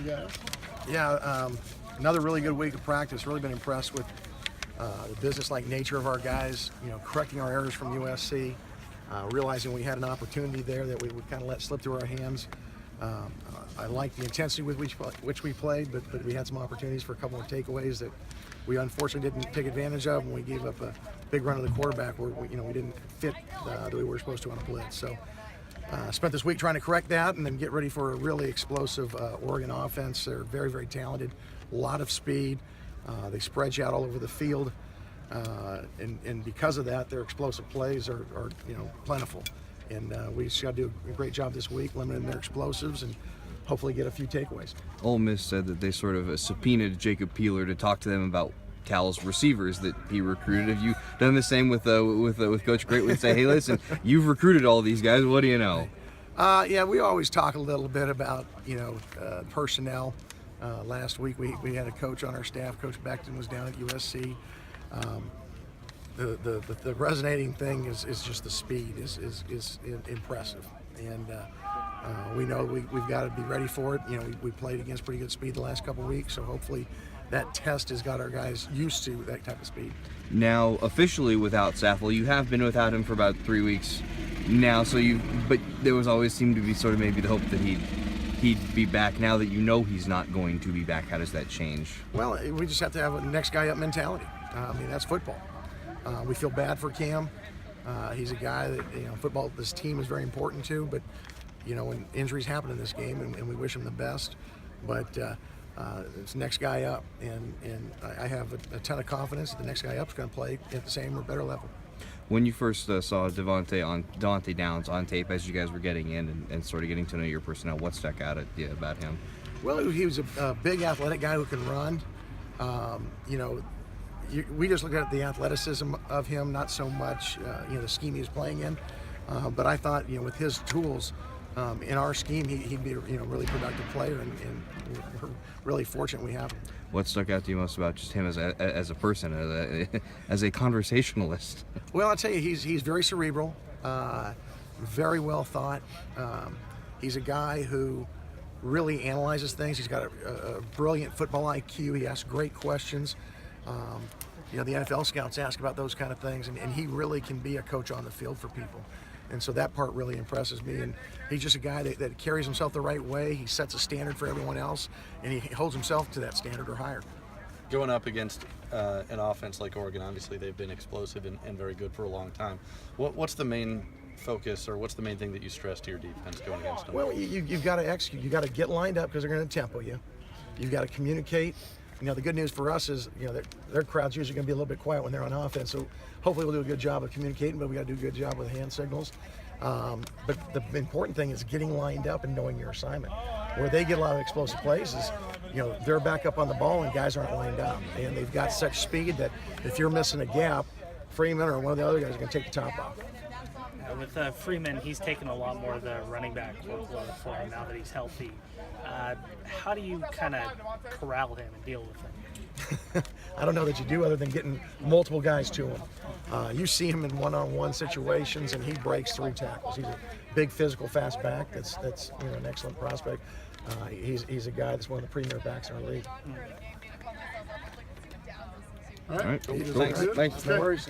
guys? Yeah, another really good week of practice. Really been impressed with the business-like nature of our guys. You know, correcting our errors from USC, realizing we had an opportunity there that we would kind of let slip through our hands. I like the intensity with which we played, but we had some opportunities for a couple of takeaways that we unfortunately didn't take advantage of, and we gave up a big run to the quarterback where we didn't fit the way we were supposed to on a blitz. So spent this week trying to correct that and then get ready for a really explosive Oregon offense. They're very, very talented, a lot of speed. They spread you out all over the field, and because of that, their explosive plays are plentiful. And we just got to do a great job this week limiting their explosives and hopefully get a few takeaways. Ole Miss said that they sort of subpoenaed Jacob Peeler to talk to them about Cal's receivers that he recruited. Have you done the same with Coach Greatwood? Say, hey, listen, you've recruited all these guys. What do you know? Yeah, we always talk a little bit about personnel. Last week we had a coach on our staff. Coach Beckton was down at USC. The resonating thing is just the speed is impressive, and we know we've got to be ready for it. We played against pretty good speed the last couple of weeks, so hopefully that test has got our guys used to that type of speed. Now, officially without Saffel, you have been without him for about 3 weeks now. But there was always seemed to be sort of maybe the hope that he'd be back. Now that you know he's not going to be back, how does that change? Well, we just have to have a next guy up mentality. That's football. We feel bad for Cam. He's a guy that football. This team is very important to, but when injuries happen in this game, and we wish him the best, but it's next guy up, and I have a ton of confidence that the next guy up is going to play at the same or better level. When you first saw Devontae Downs on tape as you guys were getting in and sort of getting to know your personnel, what stuck out at you about him? Well, he was a big athletic guy who can run. We just look at the athleticism of him, not so much the scheme he was playing in. But I thought with his tools in our scheme, he'd be a really productive player, and we're really fortunate we have him. What stuck out to you most about just him as a person, as a conversationalist? Well, I'll tell you, he's very cerebral, very well thought. He's a guy who really analyzes things. He's got a brilliant football IQ. He asks great questions. The NFL scouts ask about those kind of things, and he really can be a coach on the field for people. And so that part really impresses me. And he's just a guy that carries himself the right way. He sets a standard for everyone else, and he holds himself to that standard or higher. Going up against an offense like Oregon, obviously they've been explosive and very good for a long time. What's the main focus, or what's the main thing that you stress to your defense going against them? Well, you've got to execute. You've got to get lined up because they're going to tempo you. You've got to communicate. The good news for us is, their crowd's usually going to be a little bit quiet when they're on offense. So hopefully we'll do a good job of communicating, but we got to do a good job with hand signals. But the important thing is getting lined up and knowing your assignment. Where they get a lot of explosive plays is, they're back up on the ball and guys aren't lined up. And they've got such speed that if you're missing a gap, Freeman or one of the other guys are going to take the top off. With Freeman, he's taken a lot more of the running back workload for him now that he's healthy. How do you kind of corral him and deal with him? I don't know that you do, other than getting multiple guys to him. You see him in one-on-one situations, and he breaks through tackles. He's a big, physical, fast back. That's an excellent prospect. He's a guy that's one of the premier backs in our league. All right. Cool. Thanks. No worries.